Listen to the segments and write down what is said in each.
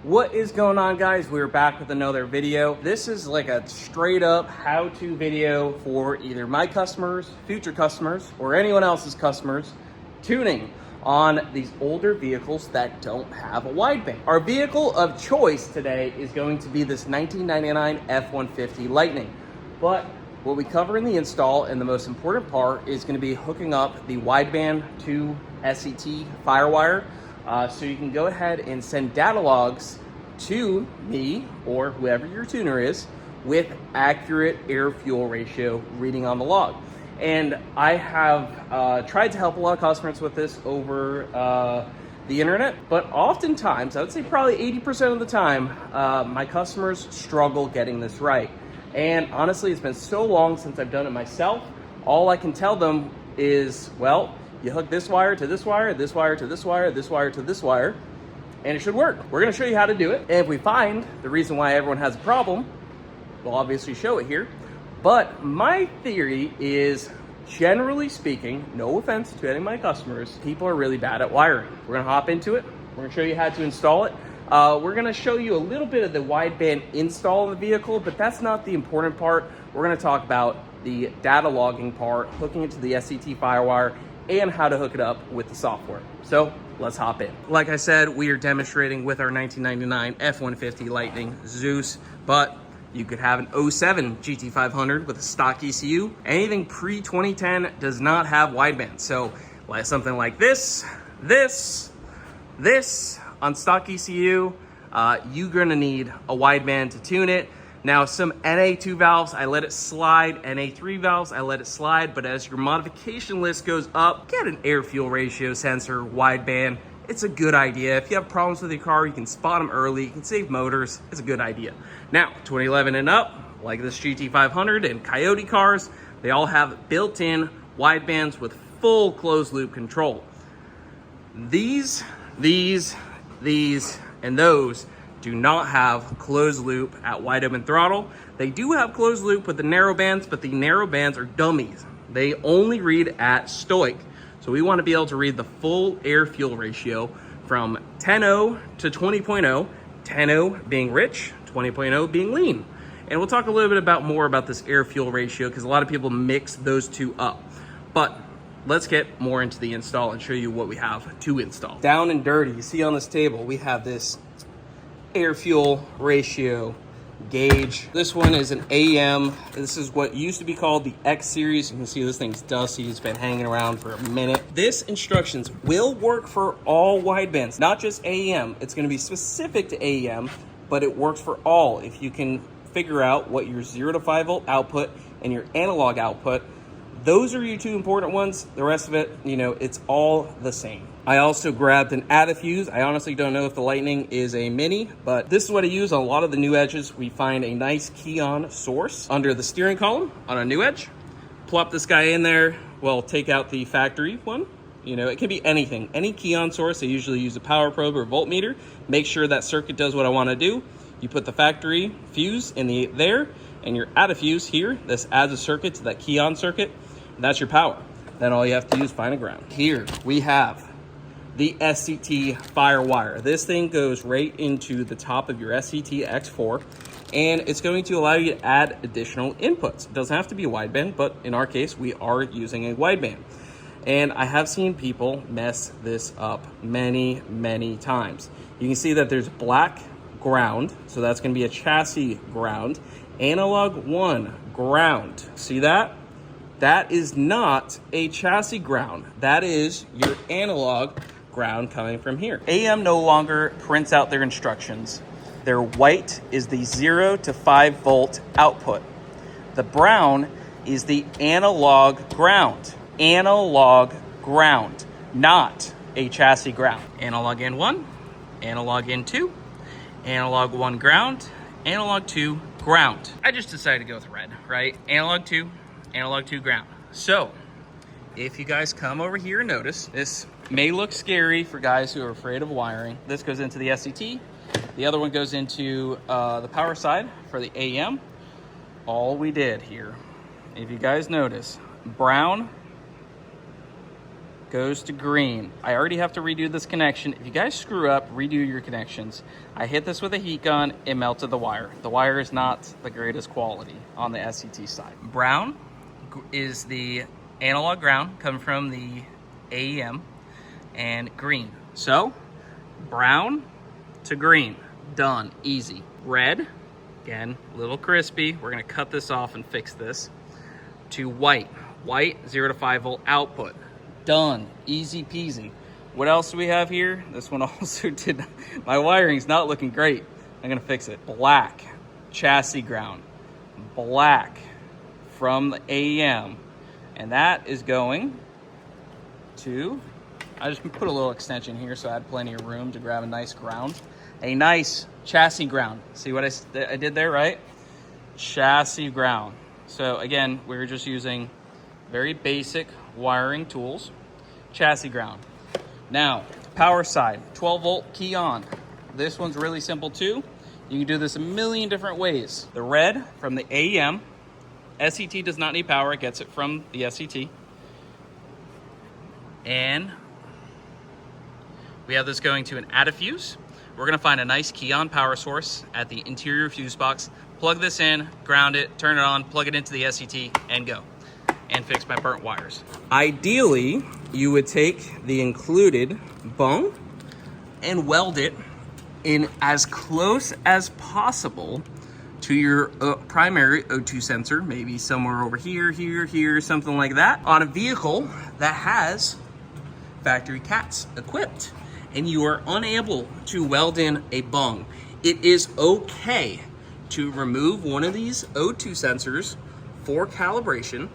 What is going on, guys? We're back with another video. This is like a straight up how-to video for either my customers, future customers, or anyone else's customers tuning on these older vehicles that don't have a wideband. Our vehicle of choice today is going to be this 1999 F-150 Lightning. But what we cover in the install, and the most important part, is going to be hooking up the wideband to SCT Firewire. So you can go ahead and send data logs to me or whoever your tuner is with accurate air-fuel ratio reading on the log. And I have tried to help a lot of customers with this over the internet, but oftentimes, I would say probably 80% of the time, my customers struggle getting this right. And honestly, it's been so long since I've done it myself. All I can tell them is, well, you hook this wire to this wire, this wire to this wire, this wire to this wire, and it should work. We're gonna show you how to do it. And if we find the reason why everyone has a problem, we'll obviously show it here. But my theory is, generally speaking, no offense to any of my customers, people are really bad at wiring. We're gonna hop into it. We're gonna show you how to install it. We're gonna show you a little bit of the wideband install in the vehicle, but that's not the important part. We're gonna talk about the data logging part, hooking it to the SCT Firewire, and how to hook it up with the software. So let's hop in. Like I said, we are demonstrating with our 1999 F-150 Lightning Zeus, but you could have an 07 GT500 with a stock ECU. Anything pre-2010 does not have wideband. So like something like this on stock ECU, you're gonna need a wideband to tune it. Now, some NA2 valves, I let it slide. NA3 valves, I let it slide. But as your modification list goes up, get an air-fuel ratio sensor, wideband. It's a good idea. If you have problems with your car, you can spot them early. You can save motors. It's a good idea. Now, 2011 and up, like this GT500 and Coyote cars, they all have built-in widebands with full closed-loop control. These, and those do not have closed loop at wide open throttle. They do have closed loop with the narrow bands, but the narrow bands are dummies. They only read at stoic. So we want to be able to read the full air fuel ratio from 10.0 to 20.0, 10.0 being rich, 20.0 being lean. And we'll talk a little bit more about this air fuel ratio because a lot of people mix those two up. But let's get more into the install and show you what we have to install. Down and dirty, you see on this table, we have this air fuel ratio gauge. This one is an AM. This is what used to be called the X series. You can see this thing's dusty. It's been hanging around for a minute. This instructions will work for all widebands, not just AM. It's going to be specific to AM, but it works for all. If you can figure out what your 0 to 5 volt output and your analog output, those are your two important ones. The rest of it, it's all the same. I also grabbed an Adafuse. I honestly don't know if the Lightning is a mini, but this is what I use on a lot of the new edges. We find a nice key-on source under the steering column on a new edge. Plop this guy in there. Well, take out the factory one. It can be anything. Any key-on source. I usually use a power probe or voltmeter. Make sure that circuit does what I want to do. You put the factory fuse in there, and your Adafuse here. This adds a circuit to that key-on circuit. That's your power. Then all you have to do is find a ground. Here we have the SCT Firewire. This thing goes right into the top of your SCT X4, and it's going to allow you to add additional inputs. It doesn't have to be a wideband, but in our case, we are using a wideband. And I have seen people mess this up many, many times. You can see that there's black ground, so that's going to be a chassis ground. Analog 1 ground. See that? That is not a chassis ground. That is your analog ground coming from here. AM no longer prints out their instructions. Their white is the 0 to 5 volt output. The brown is the analog ground. Analog ground, not a chassis ground. Analog in 1, analog in 2, analog 1 ground, analog 2 ground. I just decided to go with red, right? Analog 2, analog 2 ground. So if you guys come over here and notice, this may look scary for guys who are afraid of wiring. This goes into the SCT. The other one goes into the power side for the AM. All we did here, if you guys notice, brown goes to green. I already have to redo this connection. If you guys screw up, redo your connections. I hit this with a heat gun, it melted the wire. The wire is not the greatest quality on the SCT side. Brown is the analog ground coming from the AEM, and green. So, brown to green, done, easy. Red, again, a little crispy. We're gonna cut this off and fix this. To white, 0 to 5 volt output. Done, easy peasy. What else do we have here? This one also did, my wiring's not looking great. I'm gonna fix it. Black, chassis ground. Black from the AEM. And that is going to, I just put a little extension here so I had plenty of room to grab a nice ground. A nice chassis ground. See what I did there, right? Chassis ground. So again, we're just using very basic wiring tools. Chassis ground. Now, power side, 12 volt key on. This one's really simple too. You can do this a million different ways. The red from the AEM. SCT does not need power, it gets it from the SCT. And we have this going to an add a fuse. We're gonna find a nice key on power source at the interior fuse box, plug this in, ground it, turn it on, plug it into the SCT, and go. And fix my burnt wires. Ideally, you would take the included bung and weld it in as close as possible to your primary O2 sensor, maybe somewhere over here, here, something like that, on a vehicle that has factory cats equipped, and you are unable to weld in a bung. It is okay to remove one of these O2 sensors for calibration,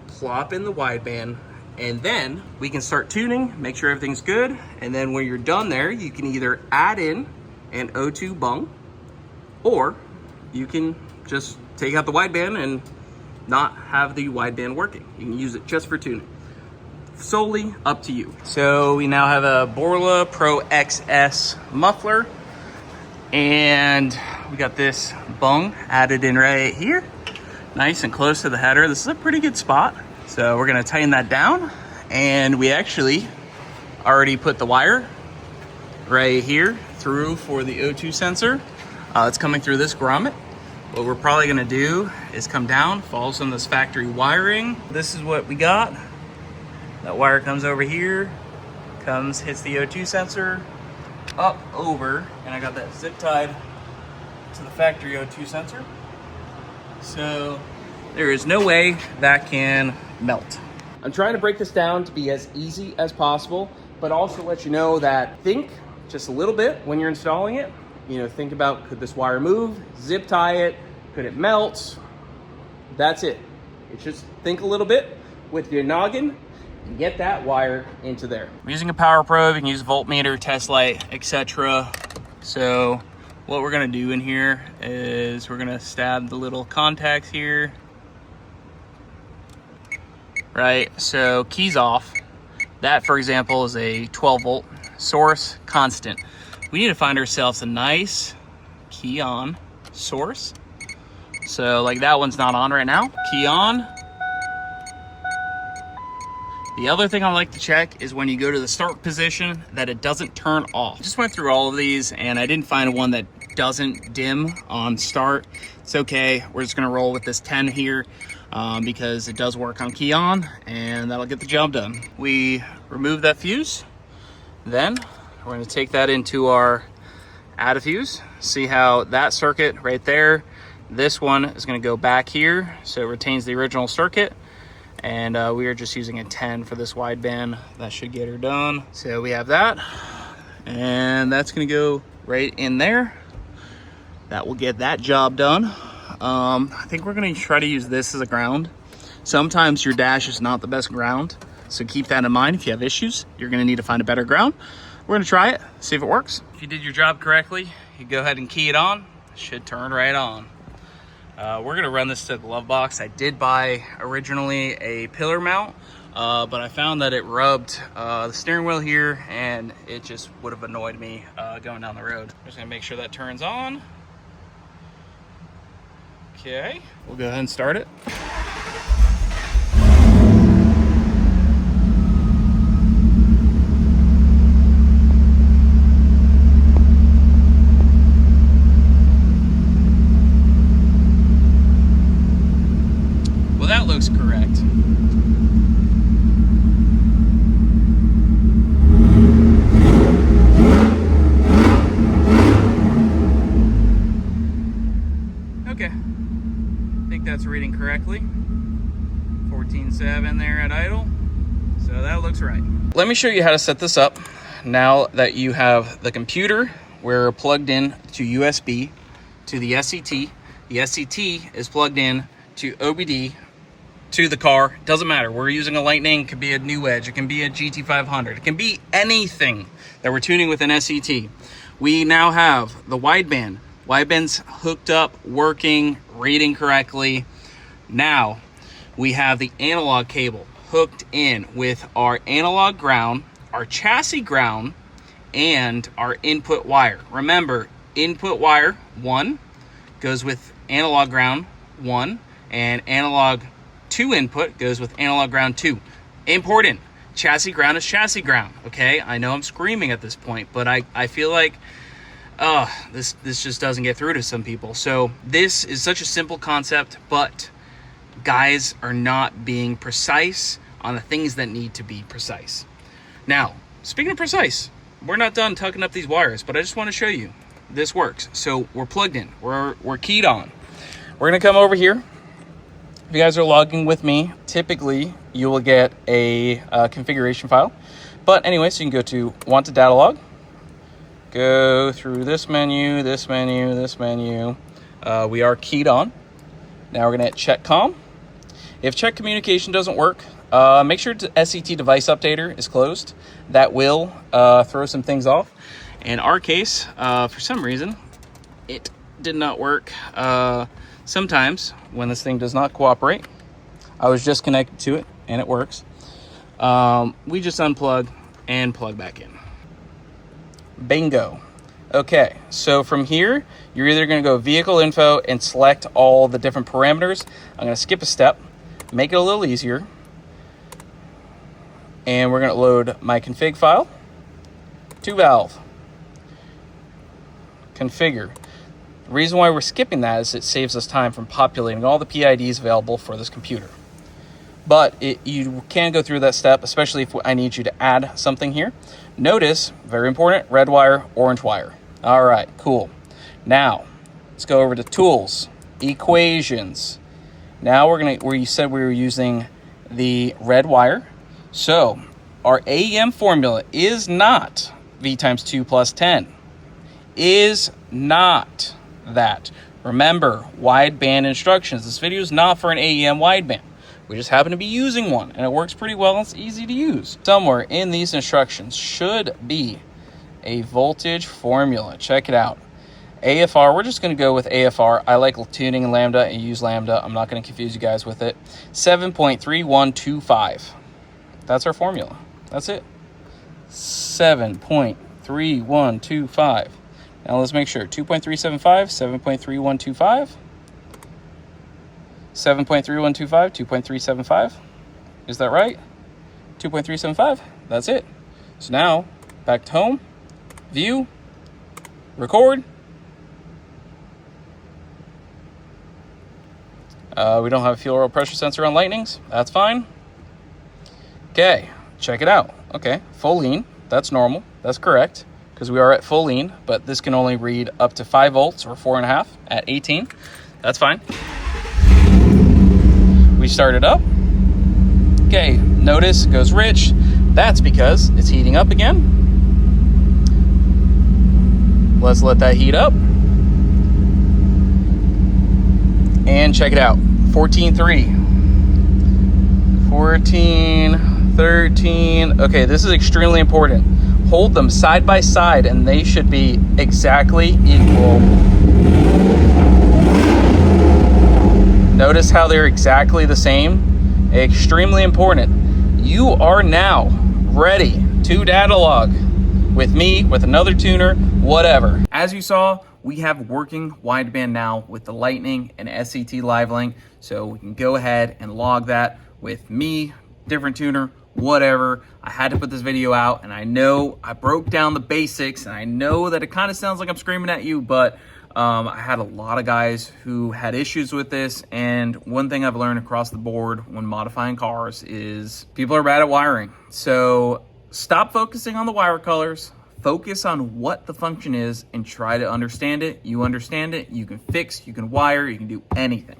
plop in the wideband, and then we can start tuning, make sure everything's good, and then when you're done there, you can either add in an O2 bung, or you can just take out the wideband and not have the wideband working. You can use it just for tuning. Solely up to you. So we now have a Borla Pro XS muffler, and we got this bung added in right here. Nice and close to the header. This is a pretty good spot. So we're gonna tighten that down, and we actually already put the wire right here through for the O2 sensor. It's coming through this grommet. What we're probably gonna do is come down, follow some of this factory wiring. This is what we got. That wire comes over here, hits the O2 sensor, up, over, and I got that zip tied to the factory O2 sensor. So there is no way that can melt. I'm trying to break this down to be as easy as possible, but also let you know that think just a little bit when you're installing it. You know, think about, could this wire move? Zip tie it, could it melt? That's it. It's just think a little bit with your noggin and get that wire into there. I'm using a power probe, you can use a voltmeter, test light, etc. So what we're gonna do in here is we're gonna stab the little contacts here. Right, so keys off. That, for example, is a 12 volt source constant. We need to find ourselves a nice key on source. So like that one's not on right now. Key on. The other thing I like to check is when you go to the start position that it doesn't turn off. I just went through all of these and I didn't find one that doesn't dim on start. It's okay, we're just gonna roll with this 10 here because it does work on key on, and that'll get the job done. We remove that fuse, then we're gonna take that into our add a fuse. See how that circuit right there, this one is gonna go back here so it retains the original circuit. And we are just using a 10 for this wideband. That should get her done. So we have that, and that's gonna go right in there. That will get that job done. I think we're gonna try to use this as a ground. Sometimes your dash is not the best ground, so keep that in mind. If you have issues, you're gonna need to find a better ground. We're gonna try it, see if it works. If you did your job correctly, you go ahead and key it on. It should turn right on. We're gonna run this to the glove box. I did buy originally a pillar mount, but I found that it rubbed the steering wheel here, and it just would have annoyed me going down the road. I'm just gonna make sure that turns on. Okay, we'll go ahead and start it. that looks correct. Okay, I think that's reading correctly. 14.7 there at idle, so that looks right. Let me show you how to set this up now that you have the computer. We're plugged in to USB to the SCT. The SCT is plugged in to OBD to the car. Doesn't matter. We're using a Lightning. It can be a New Edge. It can be a GT500. It can be anything that we're tuning with an SCT. We now have the wideband. Wideband's hooked up, working, reading correctly. Now we have the analog cable hooked in with our analog ground, our chassis ground, and our input wire. Remember, input wire 1 goes with analog ground 1, and analog 2 input goes with analog ground 2. Important, chassis ground is chassis ground, okay? I know I'm screaming at this point, but I feel like this just doesn't get through to some people. So this is such a simple concept, but guys are not being precise on the things that need to be precise. Now, speaking of precise, we're not done tucking up these wires, but I just want to show you this works. So we're plugged in, we're keyed on. We're gonna come over here. If you guys are logging with me, typically you will get a configuration file. But anyway, so you can go to want to data log, go through this menu, this menu, this menu. We are keyed on. Now we're gonna hit check comm. If check communication doesn't work, make sure the SCT device updater is closed. That will throw some things off. In our case, for some reason, it did not work. Sometimes when this thing does not cooperate, I was just connected to it and it works. We just unplug and plug back in. Bingo. Okay, so from here, you're either gonna go vehicle info and select all the different parameters. I'm gonna skip a step, make it a little easier. And we're gonna load my config file, 2-valve, configure. The reason why we're skipping that is it saves us time from populating all the PIDs available for this computer. But you can go through that step, especially if I need you to add something here. Notice, very important, red wire, orange wire. All right, cool. Now, let's go over to tools, equations. Now we're gonna, where you said we were using the red wire. So our AEM formula is not V times 2 plus 10. Is not that. Remember, wideband instructions. This video is not for an AEM wideband. We just happen to be using one, and it works pretty well, and it's easy to use. Somewhere in these instructions should be a voltage formula. Check it out. AFR, we're just going to go with AFR. I like tuning in Lambda and use Lambda. I'm not going to confuse you guys with it. 7.3125. That's our formula. That's it. 7.3125. Now let's make sure. 2.375, 7.3125. 7.3125, 2.375. Is that right? 2.375. That's it. So now, back to home, view, record. We don't have a fuel oil pressure sensor on Lightnings. That's fine. Okay, check it out. Okay, full lean. That's normal. That's correct, because we are at full lean, but this can only read up to 5 volts or 4.5 at 18. That's fine. We start it up. Okay, notice it goes rich. That's because it's heating up again. Let's let that heat up. And check it out. 14.3. 14, 13. Okay, this is extremely important. Hold them side by side and they should be exactly equal. Notice how they're exactly the same. Extremely important. You are now ready to data log with me, with another tuner, whatever. As you saw, we have working wideband now with the Lightning and SCT Live Link. So we can go ahead and log that with me, different tuner, whatever. I had to put this video out, and I know I broke down the basics, and I know that it kind of sounds like I'm screaming at you, but I had a lot of guys who had issues with this, and one thing I've learned across the board when modifying cars is people are bad at wiring. So stop focusing on the wire colors, focus on what the function is, and try to understand it. You understand it, you can fix, you can wire, you can do anything.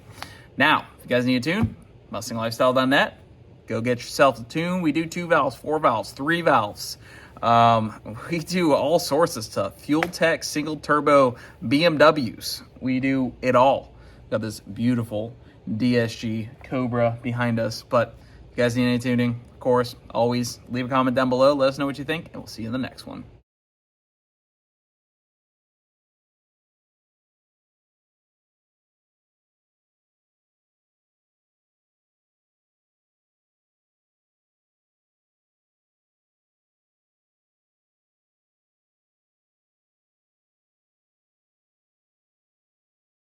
Now, if you guys need a tune, MustangLifestyle.net. Go get yourself a tune. We do 2 valves, 4 valves, 3 valves. We do all sorts of stuff. Fuel tech, single turbo, BMWs. We do it all. Got this beautiful DSG Cobra behind us. But if you guys need any tuning, of course, always leave a comment down below. Let us know what you think, and we'll see you in the next one.